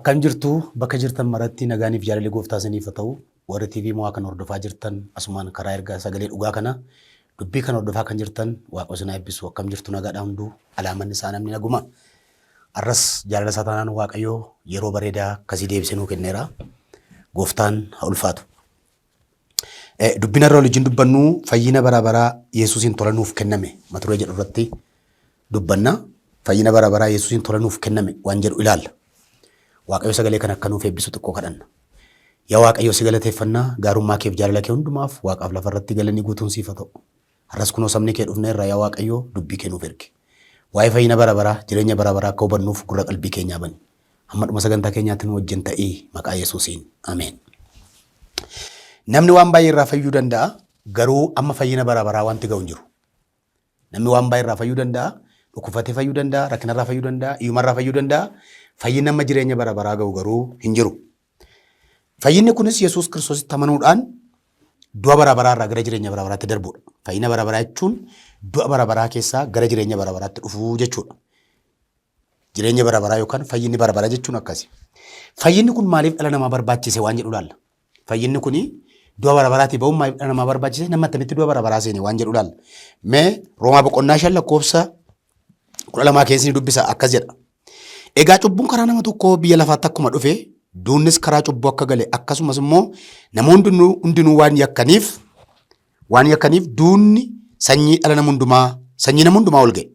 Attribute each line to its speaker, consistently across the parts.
Speaker 1: Akkam jirtu bakka jirtan maratti nagaaniif jaalalli gooftaa isiniif haa ta'u. Warri TV mo'aa kan hordofaa jirtan asumaan karaa ergaa sagalee dhugaa kana dubbii kan hordofaa kan jirtan Waaqa isin haa eebbisu. Akkam jirtu nagaadhaa hunduu alaamanni isaa namni naguma. Arras jaalala isaa taanaan Waaqayyoo yeroo bareedaa akkasii deebisee nuu kenneera. Gooftaan haa ulfaatu. Dubbina irra waliin dubbannu fayyina bara baraa Yesuusiin tola nuuf kenname mata duree jedhu irratti dubbanna. Fayyina bara baraa Yesuusiin tola nuuf kenname waan jedhu ilaalla. Waaqayyo sagalee kan akka nuuf eebbisu xiqqoo kadhanna. Yaa Waaqayyo si galateeffannaa gaarummaa keef jaalala kee hundumaaf Waaqaaf lafa irratti galanni guutuun siif haa ta'u. Har'as kunoo sabni kee dhufne irraa yaa Waaqayyo dubbii kee nuuf erge. Waa'ee fayyina bara baraa jireenya bara baraa akka hubannuuf gurra qalbii keenyaa bani. Hamma dhuma sagantaa keenyaatti nu wajjin ta'ii maqaa Yesuusiin ameen. Namni waan baay'ee irraa fayyuu danda'a garuu amma fayyina bara baraa wanti ga'u hin jiru. Namni waan baay'ee irraa fayyuu danda'a, dhukkufatee fayyuu danda'a, rakkinarraa fayyuu danda'a, hiyyummarraa fayyuu danda'a. Fayyinni amma jireenya bara baraa ga'u garuu hin jiru. Fayyinni kunis Yesuus Kiristoositti amanuudhaan du'a bara baraa irraa gara jireenya bara baraatti darbuudha. Fayyina bara baraa jechuun du'a bara baraa keessaa gara jireenya bara baraatti dhufuu jechuudha. Jireenya bara baraa yookaan fayyinni bara baraa jechuun akkasi. Fayyinni kun maaliif dhala namaa barbaachise waan jedhu ilaalla. Fayyinni kuni du'a bara baraatii ba'uun maaliif dhala namaa barbaachise nama attamitti du'a bara baraa seene waan jedhu ilaalla. Mee Roomaa boqonnaa 5 lakkoofsa 12 keessi ni dubbisa akkas jedha. Egaa cubbuun karaa nama tokkoo biyya lafaatti akkuma dhufe duunnis karaa cubbuu akka gale akkasumas immoo namoonni hundinuu waan yakkaniif duunni sanyii dhala nama hundumaa ol ga'e.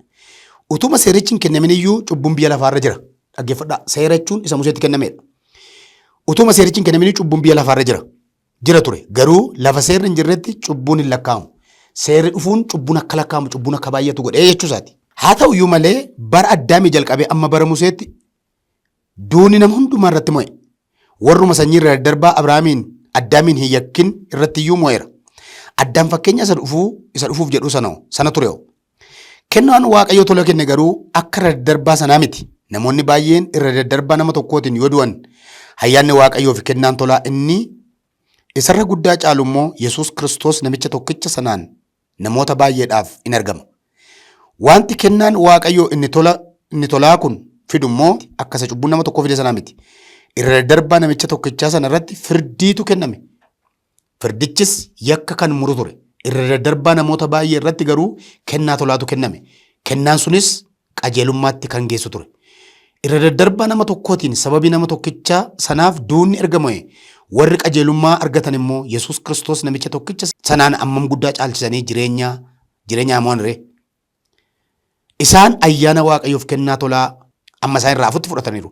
Speaker 1: Utuma seerichi hin kennamin iyyuu cubbuun biyya lafaarra jira. Dhaggeeffadhaa seera jechuun isa Museetti kennamedha. Utuma seerichi hin kennamin cubbuun biyya lafaarra jira ture. Garuu lafa seerri hin jirretti cubbuun hin lakkaa'amu. Seerri dhufuun cubbuun akka lakkaa'amu cubbuun akka baay'atu godhee jechuusaati. Haa ta'u iyyuu malee bara Addaamii jalqabee amma bara Museetti duuni nama hundumaa irratti mo'e. Warruma sanyii irra daddarbaa Addaamiin hin yakkin irratti iyyuu mo'eera. Addaam fakkeenya isa dhufuuf jedhu sana ture. Kennaan Waaqayyoo tola kenne garuu akka irra daddarbaa sanaa miti. Namoonni baay'een irra daddarbaa nama tokkootiin yoo du'an ayyaanni Waaqayyoo fi kennaan tolaa inni isarra guddaa caalu immoo Yesuus Kiristoos namicha tokkicha sanaan namoota baay'eedhaaf in argama. Wanti kennaan Waaqayyoo inni tolaa kun fidu immoo akka isa cubbuun nama tokkoo fide sanaa miti. Irra daddarbaa namicha tokkichaa sana irratti firdiitu kenname. Firdichis yakka kan muru ture. Irra daddarbaa namoota baay'ee irratti garuu kennaa tolaatu kenname. Kennaan sunis qajeelummaatti kan geessu ture. Irra daddarbaa nama tokkootiin sababii nama tokkichaa sanaaf duunni erga mo'e. Warri qajeelummaa argatan immoo Yesuus Kiristoos namicha tokkicha sanaan ammam guddaa caalchisanii jireenya hamoonire. Isaan ayyaana Waaqayyoof kennaa tolaa amma isaan irraa afutti fudhataniiru.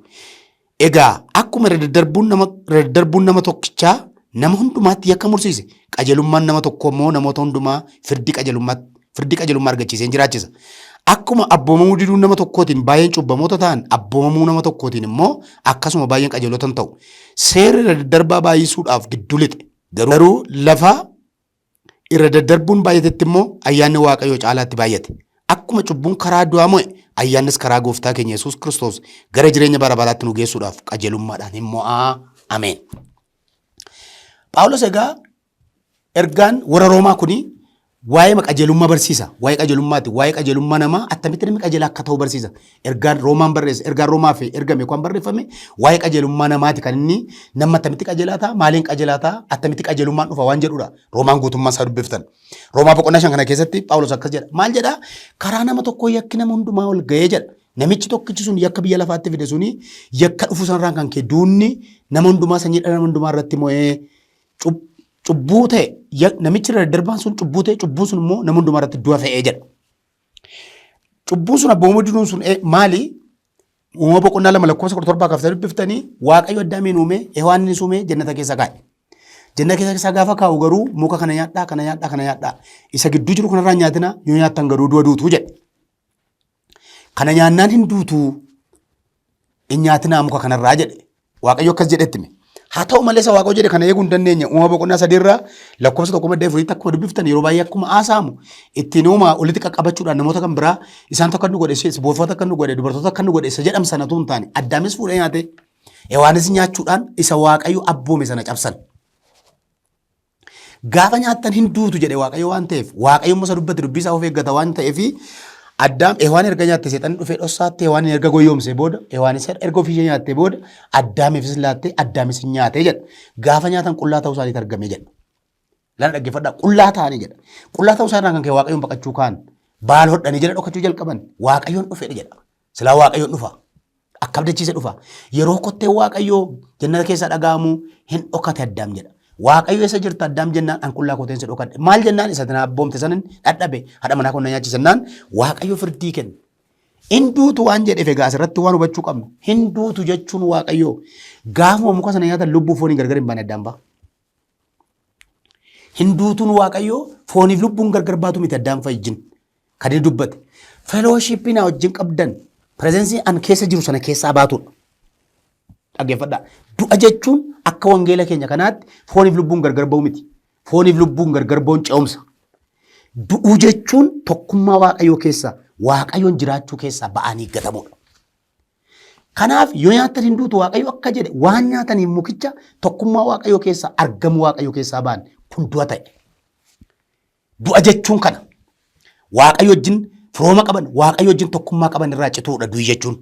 Speaker 1: Egaa akkuma irra daddarbuun nama tokkichaa nama hundumaatti yakka mursiise qajeelummaan nama tokko immoo namoota hundumaa firdii qajeelummaa argachiisee jiraachisa. Akkuma abboomamuu diduun nama tokkootiin baay'een cubbamoota ta'an abboomamuu nama tokkootiin immoo akkasuma baay'een qajeelota ta'u. Seerri irra daddarbaa baay'isuudhaaf gidduu lixe. Garuu lafa irra daddarbuun baay'atetti immoo ayyaanni Waaqayyoo caalaatti baay'ate. Akkuma cubbuun karaa du'aa mo'e ayyaannis karaa gooftaa keenya Yesuus Kiristoos gara jireenya bara baraatti nu geessuudhaaf qajeelummaadhaan hin mo'aa. Ameen. Phaawulos egaa ergaan warra Roomaa kuni waa'ee qajeelummaa barsiisa. Waa'ee qajeelummaati. Waa'ee qajeelummaa namaa attamitti namni qajeelaa akka ta'u barsiisa. Ergaan Roomaaf ergame kan barreeffame waa'ee qajeelummaa namaati kan inni nama attamitti qajeelaa ta'a, maaliin qajeelaa ta'a, attamitti qajeelummaan dhufa waan jedhudha. Roomaan guutummaa isaa dubbiftan. Roomaa boqonnaa 5 kana keessatti Phaawulos akkas jedha. Maal jedha? Karaa nama tokkoo yakki nama hundumaa ol ga'ee jedha. Namichi tokkichi sun yakka biyya lafaatti fide suni yakka dhufu sanarraan kan ka'e duunni nama hundumaa sanyii dhala nama hundumaa irratti mo'ee cubbuu ta'e namichi irra daddarbaan sun cubbuu ta'e cubbuun sun immoo nama hundumaa irratti du'a fe'ee jedha. Cubbuun sun abboomamuu diduun sun maali? Uumama boqonnaa 2 lakkoofsa 17 kaaftanii dubbiftanii Waaqayyo Addaamiin uume Hewaanin uume jannata keessa kaa'e. Jannata keessa gaafa kaa'u garuu muka kana nyaadhaa. Isa gidduu jiru kanarraa nyaatina yoo nyaattan garuu du'a duutuu jedhe. Kana nyaannaan hin duutuu hin nyaatinaa muka kanarraa jedhe. Waaqayyo akkas jedhetti hime. Haa ta'u malee isa Waaqayyo jedhe kana eeguu hin dandeenya. Uumama boqonnaa 3 irraa lakkoofsa 1 akkuma dubbiftan yeroo baay'ee akkuma haasa'amu ittiin uumaa walitti qaqqabachuudhaan namoota kan biraa isaan tokko nu godhe boofota akka nu godhe dubartoota akka nu godhe isa jedhamu sanatu hin taane Addaamis fuudhee nyaate Hewaanis nyaachuudhaan isa Waaqayyo abboome sana cabsan. Gaafa nyaattan hin duutu jedhe Waaqayyo waan ta'eef Waaqayyo immoo isa dubbate dubbii isaa of eeggata waan ta'eef Addaam Hewaan erga nyaatte seexanni dhufee dhossaatti Hewaan erga goyoomsee booda Hewaan isa erga ofiishee nyaattee booda Addaamiifis laattee Addaamis nyaatee jedha. Gaafa nyaatan qullaa ta'uu isaaniitti argame jedha. Lana dhaggeeffadhaa qullaa ta'anii jedha. Qullaa ta'uu isaanii kan ka'e Waaqayyoon baqachuu kaan baal hodhanii jedha dhokachuu jalqaban Waaqayyoon dhufee jedha. Silaa Waaqayyoon dhufa. Akka abdachiise dhufa. Yeroo kottee Waaqayyoo jannata keessa dhaga'amu hin dhokate Addaam jedha. Waaqayyo isa jirtu Addaam jennaan an qullaa koteen si dhokadhe. Maal jennaan isa tana abboomte sanin dhadhabe haadha manaa kun na nyaachisannaan Waaqayyo firdii kenne. Hinduutu waan jedheef egaa asirratti waan hubachuu qabnu. Hinduutu jechuun Waaqayyo gaafuma muka sana nyaatan lubbuu foonii gargar hin baane Addaam ba'a. Hinduutuun Waaqayyo fooniif lubbuun gargar baatu miti Addaam fayyijin. Kan inni dubbate. Felooshiippii na wajjin qabdan pireezensii an keessa jiru sana keessaa baatudha. Dhaggeeffadhaa. Du'a jechuun akka wangeela keenya kanaatti fooniif lubbuun gargar ba'u miti. Fooniif lubbuun gargar ba'uun ce'umsa. Du'uu jechuun tokkummaa Waaqayyoo keessaa Waaqayyoon jiraachuu keessaa ba'anii gatamudha. Kanaaf yoo nyaatan hin duutu Waaqayyo akka jedhe waan nyaataniif mukicha tokkummaa Waaqayyoo keessaa argamu Waaqayyoo keessaa ba'an kun du'a ta'e. Du'a jechuun kana Waaqayyo wajjin firooma qaban Waaqayyo wajjin tokkummaa qaban irraa cituudha du'i jechuun.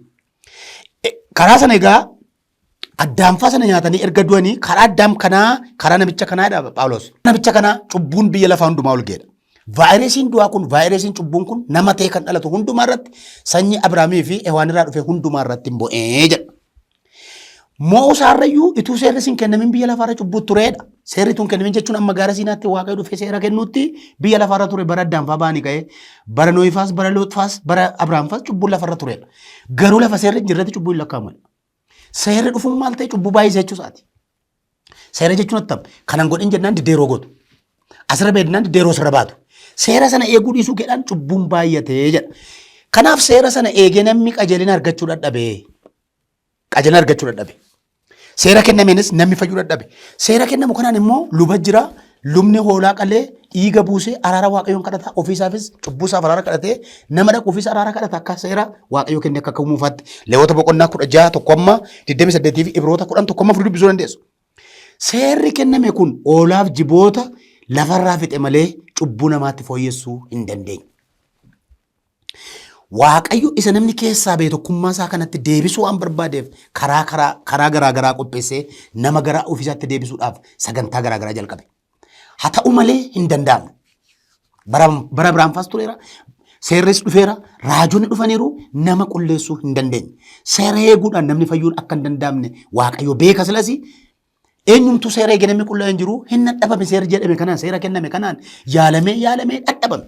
Speaker 1: Karaa sana egaa Addaamfaa sana nyaatanii erga du'anii karaa Addaam kanaa karaa namicha kanaa dha Phaawulos. Namicha kanaa cubbuun biyya lafaa hundumaa ol ga'edha. Vaayirasiin du'aa kun vaayirasiin cubbuun kun nama ta'e kan dhalatu hundumaa irratti sanyii Abrahaamii fi Hewaan irraa dhufe hundumaa irratti hin bu'ee jedha. Moo saarrayyuu ituu seerri siin kennamin biyya lafaarra cubbuu tureedha. Seerri tun kennamin jechuun amma gaara siinaatti Waaqayyo dhufee seera kennuutti biyya lafaarra ture bara Addaamfaa ba'anii ka'ee bara Noohifaas bara Lootfaas bara Abrahaamfaas cubbuun lafarra tureedha. Garuu lafa seerri jirratti cubbuu hin lakkaa'amu. Seerri dhufuun maal ta'e cubbuu baay'isee jechuusaati. Seera jechuun attam kanan godhin jennaan diddeeroo gootu. Asirra beednaan diddeeroo sirra baatu. Seera sana eeguu dhiisuu keedhaan cubbuun baay'atee jedha. Kanaaf seera sana eegee namni qajeelina argachuu dadhabe. Qajeelina argachuu dadhabe. Seera kennameenis namni fayyuu dadhabe. Seera kennamu kanaan immoo luba jira. Lubni hoolaa qalee dhiiga buusee araara Waaqayyoon kadhata. Ofiisaafis cubbuusaaf araara kadhatee nama dhaqu ofiisa araara kadhata akka seera Waaqayyoo kenne akka ka'umuufaatti. Leewwota boqonnaa 16 tokkommaa 28 fi Ibroota 10 tokkommaa fuudhuu dubbisuu dandeessu. Seerri kenname kun hoolaaf jiboota lafarraa fixe malee cubbuu namaatti fooyyessuu hin dandeenye. Waaqayyo isa namni keessaa ba'e tokkummaa isaa kanatti deebisuu waan barbaadeef karaa garaagaraa qopheessee nama gara ofiisaatti deebisuudhaaf sagantaa garaagaraa jalqabe. Haa ta'u malee hin danda'amu. Bara Abrahaamfaas tureera. Seerris dhufeera. Raajonni dhufaniiru nama qulleessuu hin dandeenye. Seera eeguudhaan namni fayyuun akka hin danda'amne Waaqayyo beeka silasi. Eenyumtuu seera eegee namni qullaa hin jiru hin dadhabame seera jedhame kanaan seera kenname kanaan yaalamee dadhabame.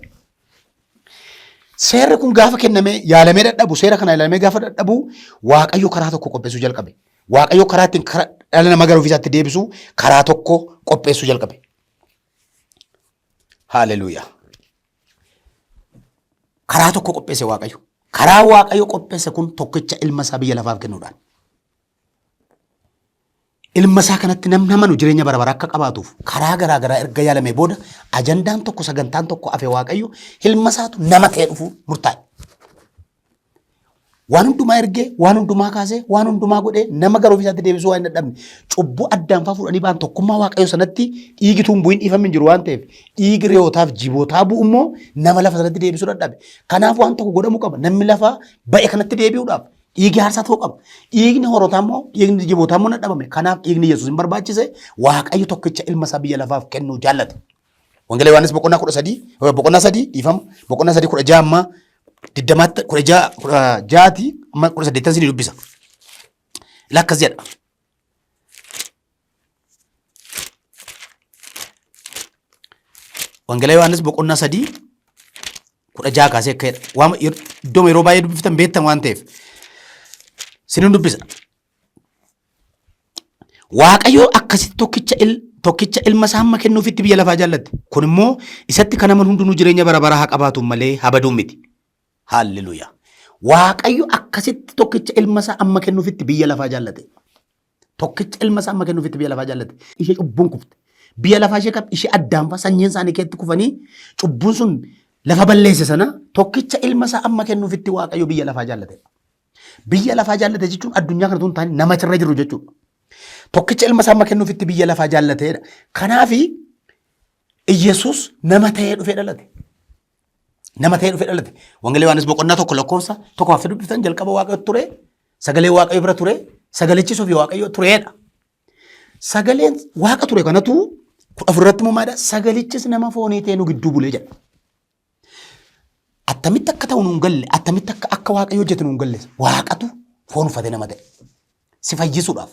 Speaker 1: Seerri kun gaafa kenname yaalamee dadhabu seera kana yaalamee gaafa dadhabu Waaqayyo karaa tokko qopheessuu jalqabe. Waaqayyo karaa ittiin dhala namaa gara ofiisaatti deebisu karaa tokko qopheessuu jalqabe. Haaleluyyaa. Karaa tokko qopheesse Waaqayyo. Karaa Waaqayyo qopheesse kun tokkicha ilma isaa biyya lafaaf kennuudhaan. Ilma isaa kanatti nama nu jireenya bara baraa akka qabaatuuf karaa garaagaraa erga yaalamee booda ajandaan tokko sagantaan tokko hafe Waaqayyo ilma isaatu nama ta'ee dhufu murtaa'e. Waan hundumaa ergee waan hundumaa kaasee waan hundumaa godhee nama gara ofiisaatti deebisuu waan hin dadhabne cubbuu Addaamfaa fuudhanii ba'an tokkummaa Waaqayyo sanatti dhiigi tuun bu'iin dhiifamni jiru waan ta'eef dhiigi re'ootaaf jibootaa bu'u immoo nama lafa sanatti deebisuu dadhabe. Kanaaf waan tokko godhamuu qaba namni lafa ba'e kanatti deebi'uudhaaf. Dhiigni aarsaa ta'uu qaba. Dhiigni horootaa immoo dhiigni jibootaa immoo dadhabame. Kanaaf dhiigni Yesuus hin barbaachise Waaqayyo tokkicha ilma isaa biyya lafaaf kennuu jaallate. Wangeela Yohaannis boqonnaa 3 dhiifama boqonnaa 3 16 amma 16 amma 18 ni dubbisa. Lakkas jedha. Wangeela Yohaannis boqonnaa 3 16 kaasee akka jedha. Waan iddoo yeroo baay'ee dubbiftan beektan waan ta'eef. Sinin dubbisa. Waaqayyo akkasitti tokkicha ilma isaa hamma kennuufitti biyya lafaa jaallate. Kun immoo isatti kan aman hundinuu jireenya bara baraa haa qabaatu malee haa baduu miti. Haalleluuyaa. Waaqayyo akkasitti tokkicha ilma isaa hamma kennuufitti biyya lafaa jaallate. Tokkicha ilma isaa hamma kennuufitti biyya lafaa jaallate. Ishee cubbuun kufte. Biyya lafaa ishee Addaamfaa sanyiin isaanii keessatti kufanii cubbuun sun lafa balleesse sana tokkicha ilma isaa hamma kennuufitti Waaqayyo biyya lafaa jaallate. Biyya lafaa jaallate jechuun addunyaa kana tuun taane nama irra jiru jechuudha. Tokkicha ilma isaa amma kennuufitti biyya lafaa jaallateedha. Kanaaf Iyesuus nama ta'ee dhufee dhalate. nama ta'ee dhufe dhalate. Wangeelii Yohaannis boqonnaa tokko lakkoofsa tokko hafte dubbiftan jalqaba Waaqayyo ture, sagalee Waaqayyo bira ture, sagalichi ofii Waaqayyo tureedha. Sagaleen Waaqa ture kanatu kudha afurratti mumaadha. Sagalichis nama foonii ta'e nu gidduu bulee jedha. Attamitti akka ta'u nuun galle, attamitti akka Waaqayyo hojjetu nuun galle. Waaqatu foon uffate nama ta'e. Si fayyisuudhaaf,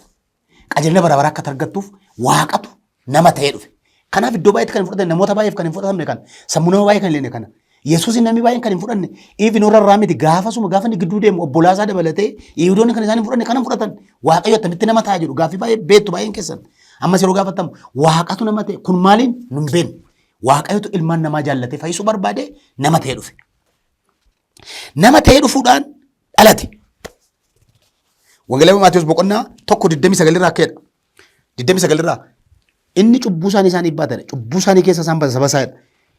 Speaker 1: qajeelina bara baraa akka argattuuf Waaqatu nama ta'ee dhufe. Kanaaf iddoo baay'eetti kan hin fudhatanne, namoota baay'eef kan hin fudhatamne kana, sammuu nama baay'ee kan hin leenne kana. Yesuus namni baay'een kan hin fudhanne, even warra irraa miti gaafasuma gaafa inni gidduu deemu obbolaasaa dabalatee Yihuudoonni kan isaan hin fudhanne kana hin fudhatan. Waaqayyo attamitti nama ta'a jedhu gaaffii baay'ee beektu baay'een keessan. Ammas yeroo gaafatamu Waaqatu nama ta'e kun maaliin nun beeknu. Waaqayyotu ilmaan namaa jaallatee fayyisuu barbaade nama ta'ee dhufe. Nama ta'ee dhufuudhaan dhalate. Wangeelii Maatiyuus boqonnaa tokko 29 irraa akkeedha. 29 irraa inni cubbuu isaanii baatadha. Cubbuu isaanii keessa isaan baasa saba isaadha.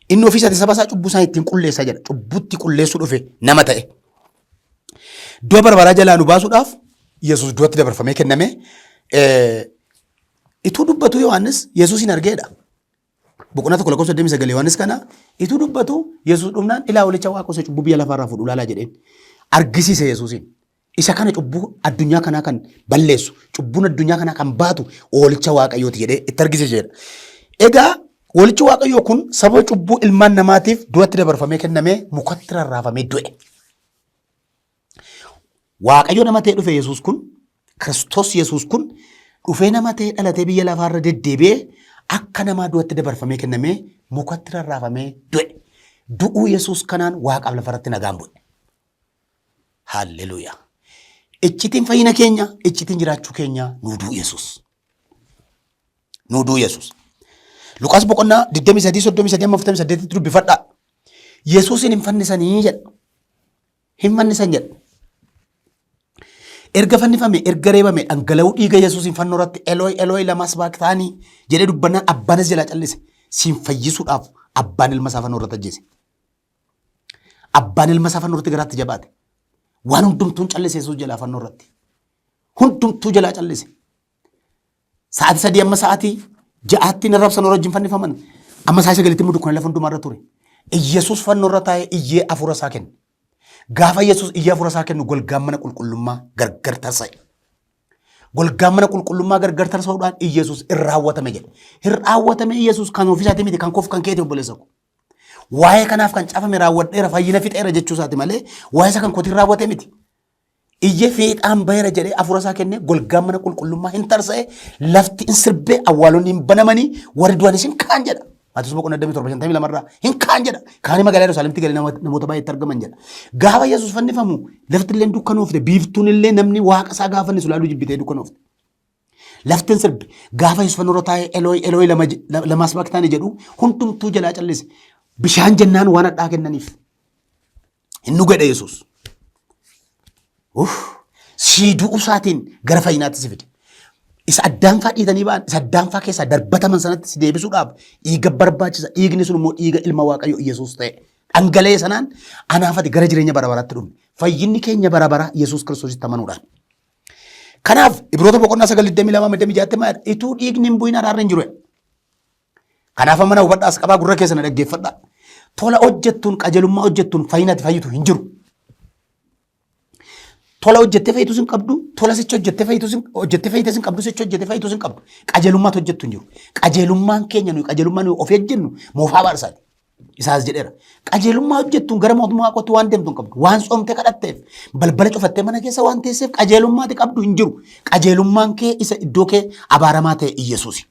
Speaker 1: Inni ofii isaati saba isaa cubbuu isaanii ittiin qulleessaa jedha. Cubbuutti qulleessuu dhufe nama ta'e. Du'a bara baraa jalaa nu baasuudhaaf Yesuus du'atti dabarfamee kenname. Ituu dubbatu Yohaannis Yesuusin argeedha. Boqonnaa tokko lakkoofsa 29 Yohaannis kana ituu dubbatu Yesuus dhumnaan ilaa olicha Waaqota cubbuu biyya lafaarraa fuudhu ilaalaa jedheen argisiise Yesuusin. Isa kana cubbuu addunyaa kanaa kan balleessu, cubbuun addunyaa kanaa kan baatu oolicha Waaqayyooti jedhee itti argisiise jedha. Egaa oolichi Waaqayyoo kun sababa cubbuu ilmaan namaatiif du'atti dabarfamee kennamee mukatti rarraafamee du'e. Waaqayyo nama ta'e dhufe Yesuus kun, Kiristoos Yesuus kun dhufee nama ta'e dhalatee biyya lafaarra deddeebi'ee akka namaa du'atti dabarfamee kennamee mukatti rarraafamee du'e. Du'uu Yesuus kanaan Waaqaaf lafarratti nagaan bu'e. Haalleluuyaa. Iccitiin fayyina keenya, iccitiin jiraachuu keenya nuuduu Yesuus. Nuuduu Yesuus. Luqaas boqonnaa 23:38 dubbifadhaa. Yesuusin hin fannisanii jedha. Hin fannisan jedha. Erga fannifame, erga reebame, dhangala'uu dhiiga Yesuusin fannoo irratti Elooy Elooy lama sabaqtaanii jedhee dubbannaan abbaanis jalaa callise. Siin fayyisuudhaaf abbaan ilma isaa fannoo irratti ajjeese. Abbaan ilma isaa fannoo irratti garaatti jabaate. Waan hundumtuun callise Yesuus jalaa fannoo irratti. Hundumtuu jalaa callise. Sa'aatii 3 amma sa'aatii 6tti narraabsan wajjin fannifaman. Amma sa'aatii 9tti immoo dukkana lafa hundumaa irra ture. Yesuus fannoo irra taa'ee iyyee hafuura isaa kenne. Gaafa Yesuus iyyee hafuura isaa kennu golgaan mana qulqullummaa gargar tarsa'e. Golgaan mana qulqullummaa gargar tarsa'uudhaan Yesuus irra raawwatame jedhe. Irra raawwatame Yesuus kan ofiisaatii miti kan koof kan keeti obboleessa ko. Waa'ee kanaaf kan caafame raawwadheera fayyina fixeera jechuu isaati malee waa'ee isa kan kootiin raawwate miti. Iyyee fiixaan baheera jedhee hafuura isaa kenne golgaan mana qulqullummaa hin tarsa'e lafti hin sirbee awwaalonni hin banamanii warri du'anis hin kaan jedha. Maatiiwwan boqonnaa 27 irraa hin kaan jedha. Kaanii magaalaa Yerusaalemitti galee namoota baay'eetti argaman jedha. Gaafa Yesuus fannifamu lafti illee dukkanoofte biiftuun illee namni waaqa isaa gaafa fannisu laaluu jibbitee dukkanoofte. Lafti hin sirbe gaafa Yesuus fannoo irra taa'ee Elooy Elooy lama sabaqtaanii jedhu hundumtuu jalaa callise. Bishaan jennaan waan hadhaa kennaniif. Hin dhugadha Yesuus. Siiduu isaatiin gara fayyinaatti si fide. Isa addaanfaa dhiitanii ba'an, isa addaanfaa keessaa darbataman sanatti si deebisuudhaaf dhiiga barbaachisa. Dhiigni sun immoo dhiiga ilma Waaqayyoo Yesuus ta'e. Dhangala'ee sanaan anaafati gara jireenya bara baraatti dhumne. Fayyinni keenya bara bara Yesuus Kiristoositti amanuudhaan. Kanaaf Ibroota boqonnaa 9:22 maal ituu dhiigni hin bu'in araarri hin jiru. Kanaaf mana hubadhaas qabaa gurra keessa na dhaggeeffadhaa. Tola hojjettuun qajeelummaa hojjettuun fayyinatti fayyitu hin jiru. Tola hojjettee fayyitus hin qabdu, tola sicha hojjettee fayyitus hin qabdu, sicha hojjettee fayyitus hin qabdu. Qajeelummaatu hojjettu hin jiru. Qajeelummaan keenya nuyi qajeelummaan nuyi of eeggennu moofaa baarsaati. Isaas jedheera. Qajeelummaa hojjettuun gara mootummaa Waaqootti waan deemtu hin qabdu. Waan soomtee kadhatteef balbala cufattee mana keessa waan teesseef qajeelummaati qabdu hin jiru. Qajeelummaan kee isa iddoo kee abaaramaa ta'e Yesuusi.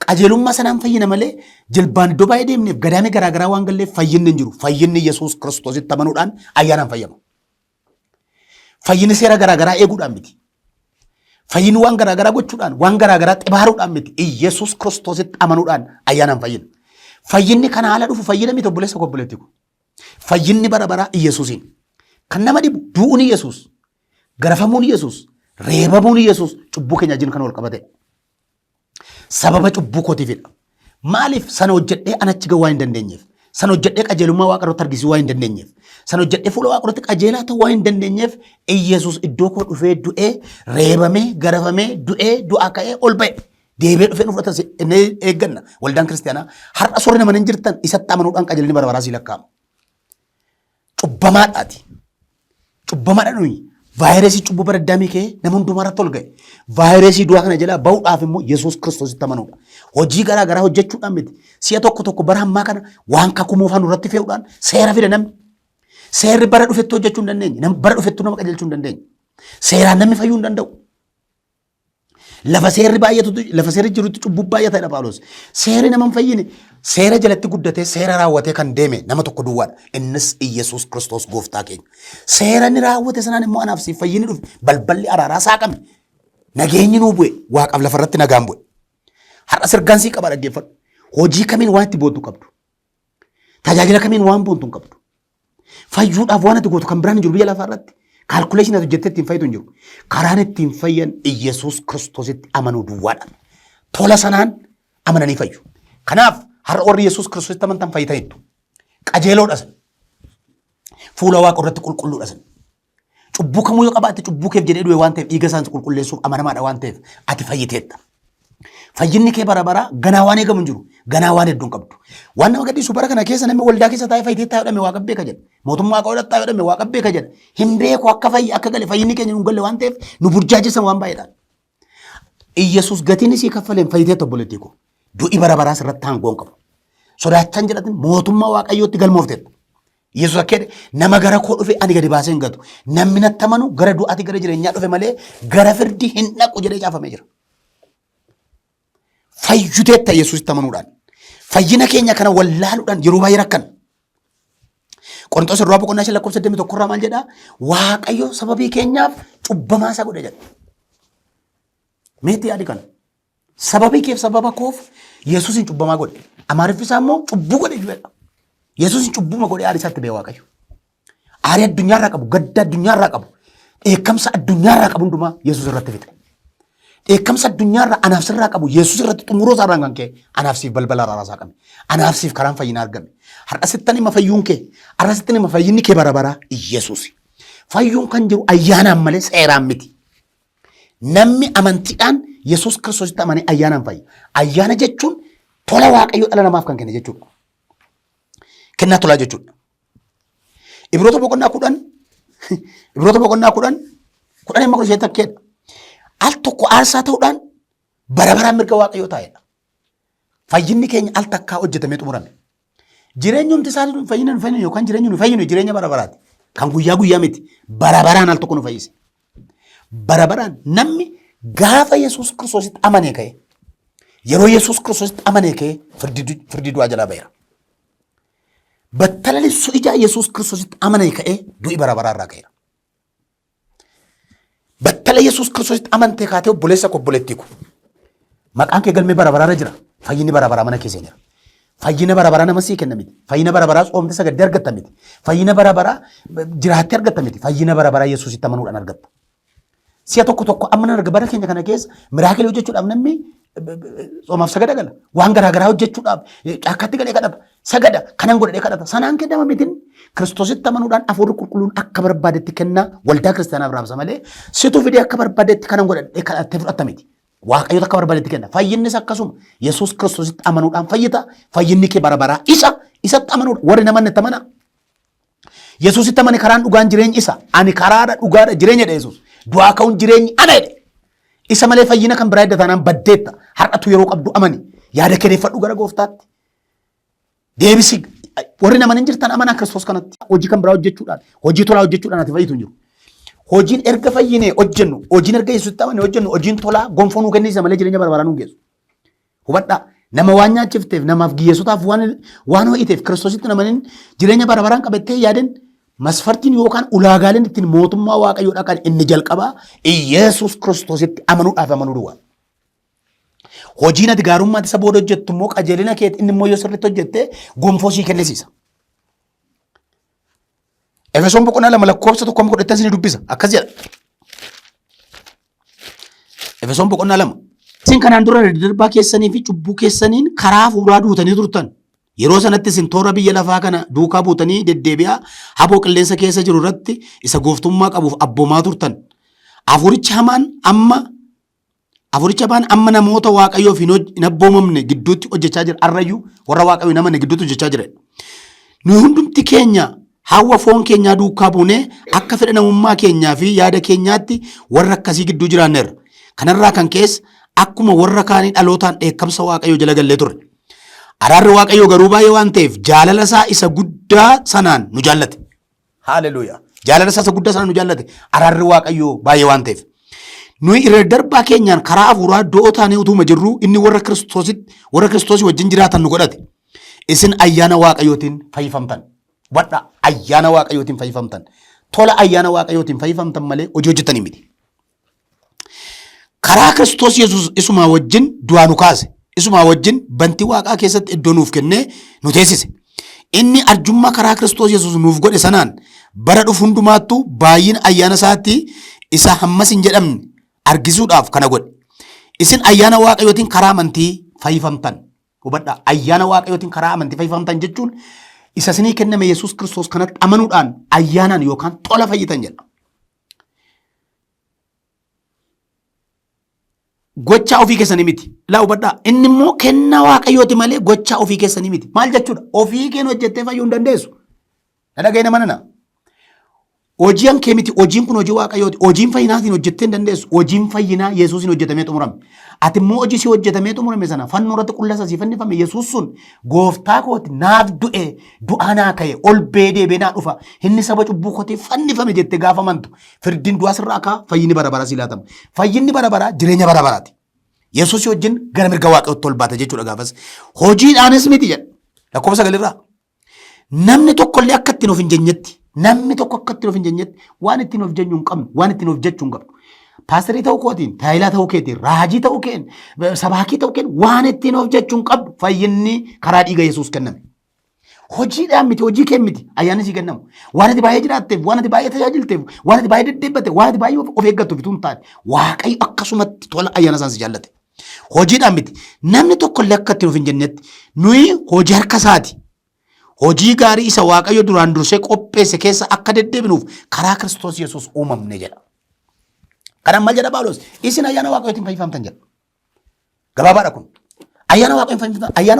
Speaker 1: Qajeelummaa sanaan fayyina malee jilbaan iddoo baay'ee deemneef gadaamii garaagaraa waan galleef fayyinni hin jiru. Fayyinni Yesuus Kiristoositti amanuudhaan ayyaanaan fayyama. Fayyinni seera garaagaraa eeguudhaan miti. Fayyinni waan garaagaraa gochuudhaan waan garaagaraa xibaaruudhaan miti. Yesuus Kiristoositti amanuudhaan ayyaanaan fayyina. Fayyinni kana haala dhufu fayyina miti obboleessa obboleettiku. Fayyinni bara baraa Yesuusiin. Kan nama dhibu du'uun Yesuus, garafamuun Yesuus, reebamuun Yesuus cubbuu keenya wajjin kan wal qabate. Sababa cubbuu kootiifidha. Maaliif sana hojjedhee anachi gahuu waan hin dandeenyeef. Sana hojjedhee qajeelummaa Waaqa irratti argisuu waan hin dandeenyeef. Sana hojjedhee fuula Waaqa irratti qajeelaa ta'uu waan hin dandeenyeef Yesuus iddoo koo dhufee du'ee reebamee garafamee du'ee du'aa ka'ee ol ba'e. Deebi'ee dhufee nu fudhata inni eegganna. Waldaan kiristaanaa har'a soorri nama hin jirtan isatti amanuudhaan qajeelni bara baraa sii lakkaa'ama. cubbamaadhaati. Cubbamaadha nuyi. Vaayirasii cubbuu bara addaamii ka'ee nama hundumaarratti ol ga'e. Vaayirasii du'aa kana jalaa bahuudhaaf immoo Yesuus Kiristoositti amanuudha. Hojii garaa garaa hojjechuudhaan miti. Si'a tokko bara ammaa kana waan kakuu afaan irratti fe'uudhaan seera fida namni. Seerri bara dhufetti hojjechuu hin dandeenye. Bara dhufetti nama qajeelchuu hin dandeenye. Seeraan namni fayyuu hin danda'u. Lafa seerri jirutti cubbuu baay'ataadha Phaawulos. Seerri nama hin fayyine seera jalatti guddatee seera raawwatee kan deeme nama tokko duwwaadha. Innis Iyyasuus Kiristoos gooftaa keenya. Seera inni raawwate sanaan immoo anaaf siif fayyinni dhufe balballi araaraa saaqame. Nageenyi nuu bu'e waaqaaf lafarratti nagaan bu'e. Har'a sirgaan sii qaba dhaggeeffadhu. Hojii kamiin waan itti boontu qabdu. Tajaajila kamiin waan boontu hin qabdu. Fayyuudhaaf waan ati gootu kan biraan hin jiru biyya lafaarratti. Kaalkuleeshinii ati hojjettee ittiin fayyitu hin jiru. Karaan ittiin fayyan Iyyasuus Kiristoositti amanuu duwwaadha. Tola sanaan amananii fayyu. Kanaaf har'a warri Iyyasuus Kiristoositti amantan fayyitaniitu. Qajeeloodha san. Fuula waaqa irratti qulqulluudha san. Cubbuu kamuu yoo qabaatte cubbuu keef jedhee du'e waan ta'eef dhiiga isaanii qulqulleessuuf amanamaadha waan ta'eef ati fayyiteetta. Fayyinni kee bara bara ganaa waan eegamu hin jiru. Ganaa waan hedduun qabdu. Waan nama gadhiisu bara kana keessa namni waldaa keessa taa'ee fayyiteettaa jedhame waaqa beeka jedha. Mootummaa waaqa godhattaa jedhame waaqa beeka jedha. Hin beeku akka gale fayyinni keenya nu galle waan ta'eef nu burjaajessan waan baay'eedhaan. Iyyasuus gatiin isii kaffaleen fayyiteetta obboleettii koo. Du'i bara baraa sirratti aangoon qabu. Sodaachaan jedhatin mootummaa waaqayyootti galmoofteetta. Iyyasuus akka jedhe nama gara koo dhufe ani gadi baasee hin gatu. Namni natti amanu gara du'aati gara jireenyaa dhufe malee gara firdi hin dhaqu jedhee caafamee jira. Fayyuteetta Yesuusitti amanuudhaan. Fayyina keenya kana wallaaluudhaan yeroo baay'ee rakkan. Qorontos irraa boqonnaa 5:21 irraa maal jedhaa? Waaqayyo sababii keenyaaf cubbamaa isa godhe jedha. Meetii yaadi kana. Sababii keef sababa koof Yesuusin cubbamaa godhe. Amaariffi isaa immoo cubbuu godhe jedha. Yesuusin cubbuma godhe aari isaatti bee Waaqayyo. Aari addunyaarraa qabu, gadda addunyaarraa qabu, dheekkamsa addunyaarraa qabu hundumaa Yesuus irratti fixe. Dheekkamsa addunyaarraa anaaf sirraa qabu Yesuus irratti xumuroo isaarraan kan ka'e anaaf siif balbala araaraa saaqame. Anaaf siif karaan fayyinaa argame. Har'a sittan hima fayyuun kee, har'a sittan hima fayyinni kee bara baraa Yesuus. Fayyuun kan jiru ayyaanaan malee seeraan miti. Namni amantiidhaan Yesuus Kiristoositti amanee ayyaanaan fayya. Ayyaana jechuun tola Waaqayyoo dhala namaaf kan kenne jechuudha. Kennaa tolaa jechuudha. Ibroota boqonnaa 10 takkeedha. Al tokko aarsaa ta'uudhaan bara baraan mirga Waaqayyoo taa'edha. Fayyinni keenya al takkaa hojjetamee xumurame. Jireenyumti isaa fayyina nu fayyinu yookaan jireenya nu fayyinu jireenya bara baraati. Kan guyyaa guyyaa miti. Bara baraan al tokko nu fayyise. Bara baraan namni gaafa Yesuus Kiristoositti amanee ka'e yeroo Yesuus Kiristoositti amanee ka'e firdii du'aa jalaa ba'eera. Battalalissu ijaa Yesuus Kiristoositti amanee ka'e du'i bara baraa irraa ka'eera. Battala Yesuus Kiristoositti amantee kaatee obboleessa koo obboleettii koo. Maqaan kee galmee bara baraarra jira. Fayyinni bara baraa mana keessa jira. Fayyina bara baraa nama sii kenna miti. Fayyina bara baraa soomtee sagaddee argatta miti. Fayyina bara baraa jiraattee argatta miti. Fayyina bara baraa Yesuusitti amanuudhaan argatta. Si'a tokko amma arga bara keenya kana keessa miraakilii hojjechuudhaaf namni soomaaf sagada gala. Waan garaa garaa hojjechuudhaaf caakkaatti galee kadhata. Sagada kanan godhee kadhata. Sanaan kennama mitiin Kiristoositti amanuudhaan hafuurri qulqulluun akka barbaadetti kennaa waldaa kiristaanaaf raabsa malee situ fidee akka barbaadetti kanan godhee kadhattee fudhatta miti. Waaqayyoota akka barbaadetti kenna. Fayyinnis akkasuma Yesuus Kiristoositti amanuudhaan fayyita. Fayyinni kee bara baraa isatti amanuudha. Warri namanni itti amana. Yesuusitti amane karaan dhugaan jireenyi isa. Ani karaadha dhugaadha jireenya dha Yesuus. Du'aa ka'uun jireenyi ana jedhe. Isa malee fayyina kan biraa edda taanaan baddeetta. Har'atu yeroo qabdu amani. Yaada keedeeffadhu gara gooftaatti. Deebisi warri naman hin jirtan amanaa Kiristoos kanatti. Hojii kan biraa hojjechuudhaan, hojii tolaa hojjechuudhaan ati fayyitu hin jiru. Hojiin erga fayyinee hojjennu, hojiin erga Yesuusitti amane hojjennu, hojiin tolaa gonfoo nuu kennisa malee jireenya bara baraa nuu geessu. Hubadhaa. Nama waan nyaachifteef, namaaf giyyeessotaaf waan ho'iteef Kiristoositti namaniin jireenya bara baraan qabattee yaadan masfartiin yookaan ulaagaaleen ittiin mootummaa Waaqayyoodhaa kan inni jalqabaa Yesuus Kiristoositti amanuudhaaf amanuu duwwaa. Hojiin ati gaarummaatti isa booda hojjettu immoo qajeelina keetti inni immoo yoo sirriitti hojjettee gonfoo sii kennisiisa. Efesoon boqonnaa 2:1 ni dubbisa. Akkas jedha. Efesoon boqonnaa 2. Isin kanaan dura darbaa keessanii fi cubbuu keessaniin karaa fuuraa duutanii turtan. Yeroo sanatti isin toora biyya lafaa kana duukaa buutanii deddeebi'aa haboo qilleensa keessa jiru irratti isa gooftummaa qabuuf abboomaa turtan. Afuricha hamaan amma namoota Waaqayyoof hin abboomamne gidduutti hojjechaa jira. Arrayyuu warra Waaqayyoo namanne gidduutti hojjechaa jira. Nu hundumti keenya Hawwa foon keenyaa duukaa buunee akka fedha namummaa keenyaa fi yaada keenyaatti warra akkasii gidduu jiraanneerra. Kanarraa kan keessa akkuma warra kaanii dhalootaan dheekkamsa Waaqayyoo jala gallee turre. Araarri Waaqayyoo garuu baay'ee waan ta'eef jaalala isaa isa guddaa sanaan nu jaallate. Haaleluyyaa. Jaalala isaa isa guddaa sanaan nu jaallate. Araarri Waaqayyoo baay'ee waan ta'eef. Nuyi irra darbaa keenyaan karaa hafuuraa do'oo taanee utuma jirru inni warra Kiristoosii wajjin jiraatan nu godhate. Isin ayyaana Waaqayyootiin fayyifamtan. Wadha ayyaana Waaqayyootiin fayyifamtan. Tola ayyaana Waaqayyootiin fayyifamtan malee hojii hojjetanii miti. Karaa Kiristoos Yesuus isumaa wajjin du'aa nu kaase. Isumaa wajjin bantii Waaqaa keessatti iddoo nuuf kennee nu teessise. Inni arjummaa karaa Kiristoos Yesuus nuuf godhe sanaan bara dhufu hundumaattuu baay'ina ayyaana isaatti isa hammas hin jedhamne argisuudhaaf kana godhe. Isin ayyaana Waaqayyootiin karaa amantii fayyifamtan. Hubadhaa ayyaana Waaqayyootiin karaa amantii fayyifamtan jechuun isa isinii kenname Yesuus Kiristoos kanatti amanuudhaan ayyaanaan yookaan tola fayyitan jedha. Gochaa ofii keessanii miti. Laa hubadhaa inni immoo kennaa Waaqayyooti malee gochaa ofii keessanii miti. Maal jechuudha? Ofii keenya hojjettee fayyuu hin dandeessu. Na dhaga'ina manana. Hojiin kee miti. Hojiin kun hojii Waaqayyooti. Hojiin fayyinaatiin hojjettee hin dandeessu. Hojiin fayyinaa Yesuusiin hojjetamee xumurame. Ati immoo hojii si hojjetamee xumurame sana fannoo irratti qullasa si fannifame Yesuus sun gooftaa kooti naaf du'e du'aa naa ka'e ol deebee naa dhufa inni saba cubbuu kootee fannifame jettee gaafa amantu firdiin du'aa sirraa kaa fayyinni bara baraa si laatama. Fayyinni bara baraa jireenya bara baraati. Yesuus wajjin gara mirga Waaqayyootti ol baata jechuudha gaafas. Hojiidhaanis miti jedha. Lakkoofsa galirraa. Namni tokkollee akka ittiin of hin jenyetti namni tokko akka ittiin of hin jenyetti waan ittiin of jenyu hin qabnu waan ittiin of jechuu hin qabnu. Paasterii ta'uu kootiin taayilaa ta'uu keetiin raajii ta'uu keen sabaakii ta'uu keen waan ittiin of jechuu hin qabdu fayyinni karaa dhiiga Yesuus kenname. Hojiidhaan miti hojii kee miti ayyaanni sii kennamu. Waan ati baay'ee jiraatteef waan ati baay'ee tajaajilteef waan ati baay'ee deddeebbateef waan ati baay'ee of eeggattuuf utuu hin taane Waaqayyo akkasumatti tola ayyaana isaan si jaallate. Hojiidhaan miti namni tokkollee akka ittiin of hin jennetti nuyi hojii harka isaati. Hojii gaarii isa Waaqayyo duraan dursee qopheesse keessa akka deddeebinuuf karaa Kiristoos Yesuus uumamne jedha. Kanan maal jedha Phaawulos? Isin ayyaana Waaqayyootiin fayyifamtan jedha. Gabaabaadha kun. Ayyaana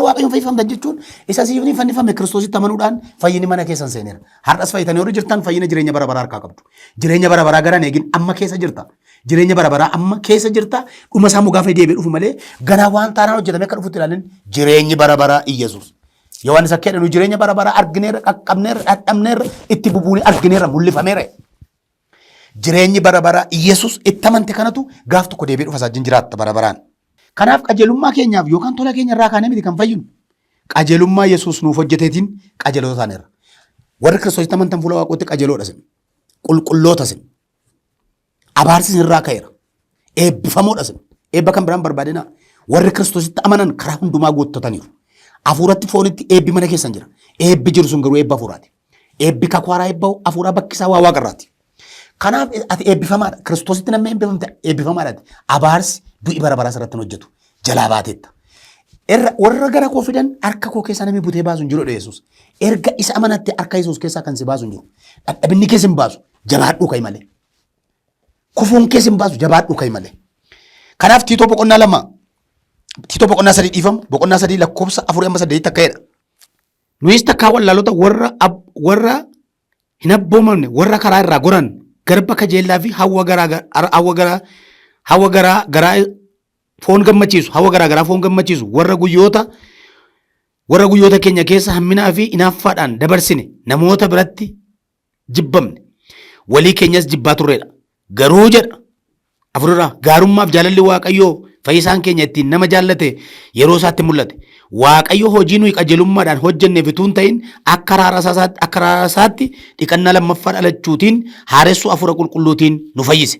Speaker 1: Waaqayyoon fayyifamtan jechuun isa siifni fannifame Kiristoositti amanuudhaan fayyinni mana keessan seeneera. Har'as fayyitanii warri jirtan fayyina jireenya bara baraa harkaa qabdu. Jireenya bara baraa garaan eegin amma keessa jirta. Jireenya bara baraa amma keessa jirta. Dhuma isaa gaafa deebi'ee dhufu malee ganaa waan taanaan hojjetamee akka dhufutti ilaalin jireenyi bara baraa Iyyasuus. Yohaannis akka jedhanu jireenya bara baraa argineerra qaqqabneerra dhadhabneerra itti bubuunee argineerra mul'ifameera. Jireenyi bara baraa Iyyasuus itti amante kanatu gaaf tokko deebi'ee dhufa saajjin jiraatta bara baraan. Kanaaf qajeelummaa keenyaaf yookaan tola keenya irraa kaanee miti kan fayyinu. Qajeelummaa Yesuus nuuf hojjeteetiin qajeelota taaneerra. Warri Kiristoositti amantan fuula Waaqootti qajeeloodha sin. Qulqulloota sin. Abaarsi sin irraa ka'eera. Eebbifamoodha sin. Eebba kan biraan barbaadina. Warri Kiristoositti amanan karaa hundumaa guuttataniiru. Hafuuratti foonitti eebbi mana keessan jira. Eebbi jiru sun garuu eebba hafuuraati. Eebbi kakwaaraa eebbahu hafuuraa bakkisaa waa waaqarraati. Kanaaf ati eebbifamaadha. Kiristoositti namni eebbifamte eebbifamaadhaati. Abaarsi du'i bara baraa irratti hojjetu. Jalaa baateetta. Warra gara koo fidan harka koo keessaa namni butee baasu hin jiru Yesuus. Erga isa amanatte harka Yesuus keessaa kan si baasu hin jiru. Dhadhabinni keessa hin baasu. Jabaadhuu ka'i malee. Kufuun keessa hin baasu. Jabaadhuu ka'i malee. Kanaaf Tiitoo boqonnaa 2. Tiitoo boqonnaa 3 dhiifamu. Boqonnaa 3 lakkoofsa 4-8 takka jedha. Nuyis takkaa wallaalota warra hin abboomamne warra karaa irraa goran garba kajeellaa fi hawwa garaa foon gammachiisu warra guyyoota keenya keessa hamminaa fi inaaffaadhaan dabarsine namoota biratti jibbamne walii keenyas jibbaa turreedha. Garuu jedha afurraa gaarummaaf jaalalli Waaqayyoo fayyisaan keenya ittiin nama jaallate yeroo isaatti mul'ate. Waaqayyo hojii nuyi qajeelummaadhaan hojjenneef utuu hin ta'in akka araara isaatti dhiqannaa lammaffaa dhalachuutiin haaressuu hafuura qulqulluutiin nu fayyise.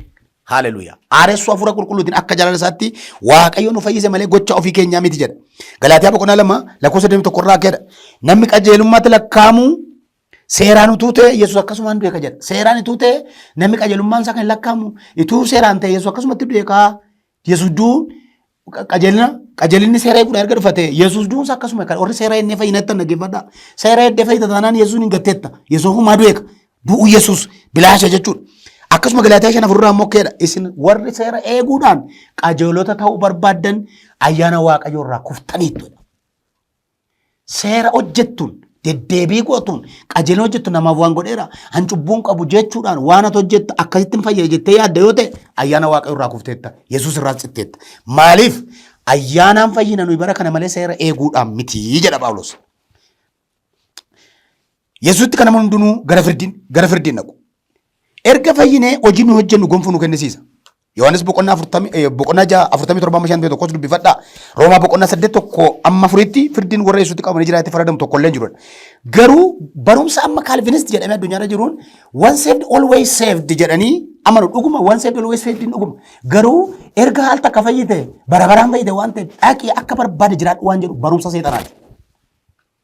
Speaker 1: Haaleluyyaa. Haaressuu hafuura qulqulluutiin akka jaalala isaatti Waaqayyo nu fayyise malee gocha ofii keenyaa miti jedha. Galaatiyaa boqonnaa 2 lakkoofsa 21 irraa jedha. Namni qajeelummaatti lakkaa'amu seeraan utuu ta'e Yesuus akkasumaan du'e ka jedha. Seeraan utuu ta'e namni qajeelummaan isaa kan lakkaa'amu utuu seeraan ta'e Yesuus akkasumatti du'e ka Yesuus du'uun qajeelinni seera eeguudha erga dhufate Yesuus du'uun akkasuma kan warri seera inni fayyinatti dhaggeeffadha. Seera edde fayyita taanaan Yesuus hin gatteetta. Yesuus humaa du'e du'uu Yesuus bilaasha jechuudha. Akkasuma Galaatiyaa 5:4 ammoo keedha isin warri seera eeguudhaan qajeelota ta'uu barbaaddan ayyaana Waaqayyoo irraa kuftaniittudha. Seera hojjettuun deddeebii gootuun qajeeloo hojjettu namaaf waan godheera han cubbuun qabu jechuudhaan waan ati hojjetta akkasittiin fayyada jettee yaadda yoo ta'e ayyaana waaqayyo irraa kufteetta Yesuus irraa citteetta. Maaliif ayyaanaan fayyina nuyi bara kana malee seera eeguudhaan miti jedha Phaawulos. Yesuutti kana hundinuu gara firdiin naqu. Erga fayyinee hojii nu hojjennu gonfuu nu kennisiisa. Yohaannis boqonnaa 47 tokkos dubbifadhaa. Roomaa boqonnaa 8:4 firdiin warra Yesuutti qabamanii jiraate faradamu tokko illee jiru. Garuu barumsa amma Calvinist jedhamee addunyaarra jiruun one saved always saved jedhanii amanu dhuguma one saved always saved dhuguma. Garuu erga haal takka fayyite barabaraan fayyite waan ta'eef dhaqii akka barbaade jiraadhu waan jedhu barumsa seexanaati.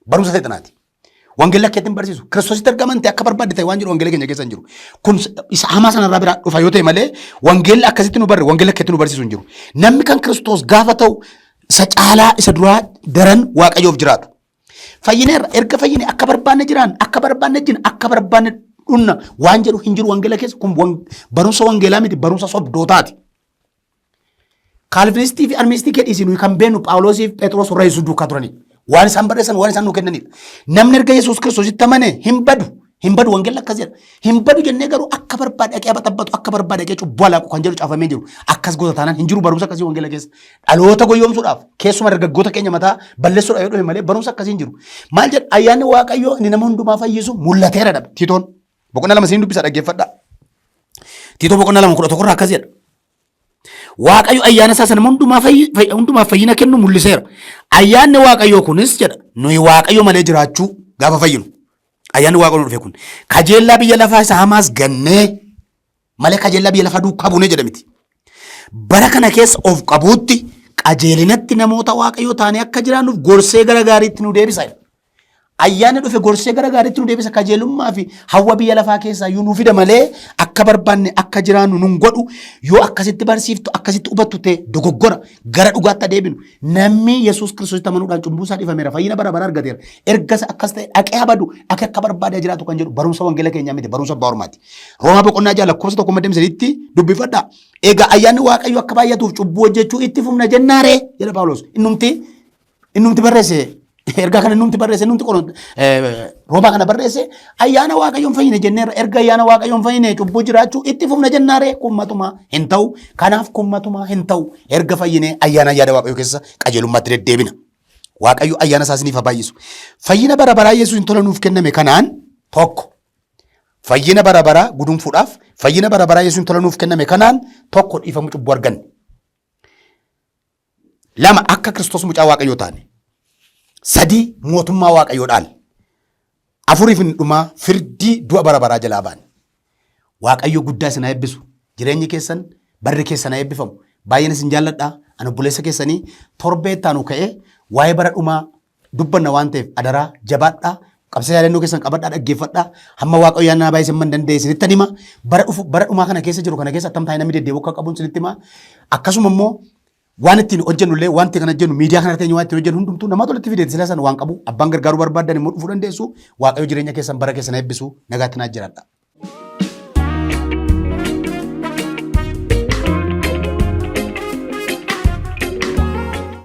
Speaker 1: Barumsa seexanaati. Wangeela keetiin barsiisu Kiristoositti argamante akka barbaadde ta'e waan jedhu wangeela keenya keessa hin jiru. Kun isa hamaa sanarraa biraa dhufa yoo ta'e malee wangeela akkasitti nu barre wangeela keetiin nu barsiisu hin jiru. Namni kan Kiristoos gaafa ta'u isa caalaa isa duraa daran waaqayyoof jiraatu. Fayyineerra erga fayyine akka barbaanne jiraan akka barbaanne jin akka barbaanne dhunna waan jedhu hin jiru wangeela keessa kun barumsa wangeelaa miti barumsa sobdootaati. Kaalvinistii fi arministii kedhiisi nuyi kan beenu Phaawulosii fi Phexros warra Yesuus duukaa turani. Waan isaan barreessan waan isaan nu kennanidha. Namni erga Yesuus Kiristoositti amane hin badu wangeela akkas jedha. Hin badu jennee garuu akka barbaade dhaqee batabbatu akka barbaade dhaqee cubbuu alaaqu kan jedhu caafamee jiru. Akkas gosa taanaan hin jiru barumsa akkasii wangeela keessa. Dhaloota goyoomsuudhaaf keessuma dargaggoota keenya mataa balleessuudhaaf yoo dhufe malee barumsa akkasii hin jiru. Maal jedha ayyaanni Waaqayyoo inni nama hundumaa fayyisu mul'ateera dha. Tiitoon boqonnaa 2 siin dubbisa dhaggeeffadhaa. Tiitoo boqonnaa 2:11 akkas jedha. Waaqayyo ayyaana isaa sana hundumaaf fayyina kennu mul'iseera. Ayyaanni Waaqayyoo kunis jedha nuyi Waaqayyo malee jiraachuu gaafa fayyinu. Ayyaanni Waaqayyoo dhufe kun kajeellaa biyya lafaa isa hamaas gannee malee kajeellaa biyya lafaa duukaa buunee jedha miti. Bara kana keessa of qabuutti qajeelinatti namoota Waaqayyoo taanee akka jiraannuuf gorsee gara gaariitti nu deebisa. Ayyaanni dhufe gorsee gara gaariitti nu deebisa qajeelummaa fi hawwa biyya lafaa keessaa yoo nu fida malee akka barbaanne akka jiraannu nun godhu yoo akkasitti barsiiftu akkasitti hubattu ta'e dogoggora gara dhugaatti deebinu namni Yesuus Kiristoositti amanuudhaan cubbuu isaa dhiifameera fayyina bara bara argateera ergas akkas ta'e dhaqee abadu akka barbaade jiraatu kan jedhu barumsa wangeela keenyaa miti barumsa abbaa ormaati. Roomaa boqonnaa 6:1 dubbifadhaa. Egaa ayyaanni Waaqayyo akka baay'atuuf cubbuu hojjechuu itti fufna jennaaree jedha Phaawulos innumti barreesse. Erga kana numti barreesse numti qoron Roomaa kana barreesse ayyaana Waaqayyoon fayyine jenneerra erga ayyaana Waaqayyoon fayyine cubbuu jiraachuu itti fufna jennaaree kummatuma hin ta'u kanaaf kummatuma hin ta'u erga fayyine ayyaana yaada Waaqayyoo keessa qajeelummaatti deddeebina. Waaqayyo ayyaana isaa isiniif baay'isu. Fayyina bara baraa Yesuus tola nuuf kenname kanaan tokko fayyina bara baraa gudunfuudhaaf fayyina bara baraa Yesuus tola nuuf kenname kanaan tokko dhiifamu cubbuu arganne. Lama akka Kiristoos mucaa Waaqayyoo taane. Sadii mootummaa Waaqayyoodhaan afuriif dhumaa firdii du'a bara baraa jalaa baane. Waaqayyo guddaa isin haa eebbisu. Jireenyi keessan barri keessan haa eebbifamu. Baay'een isin jaalladhaa. Ani obboleessa keessanii torbee taanu ka'ee waa'ee bara dhumaa dubbanna waan ta'eef adaraa jabaadhaa. Qabsa yaadannoo keessan qabadhaa dhaggeeffadhaa. Hamma Waaqayyo yaannaa baay'ee isin danda'e isinitti hima. Bara dhumaa kana keessa jiru kana keessa attam taa'ee namni deddeebi'uu akka qabuun isinitti hima. Akkasuma immoo waan ittiin hojjennullee wanti kana jennu miidiyaa kana irratti waan ittiin hojjennu hundumtuu nama tolatti fideetti sila sana waan qabu abbaan gargaaruu barbaadan immoo dhufuu dandeessu Waaqayyo jireenya keessan bara keessan eebbisu nagaatti naa jiraadha.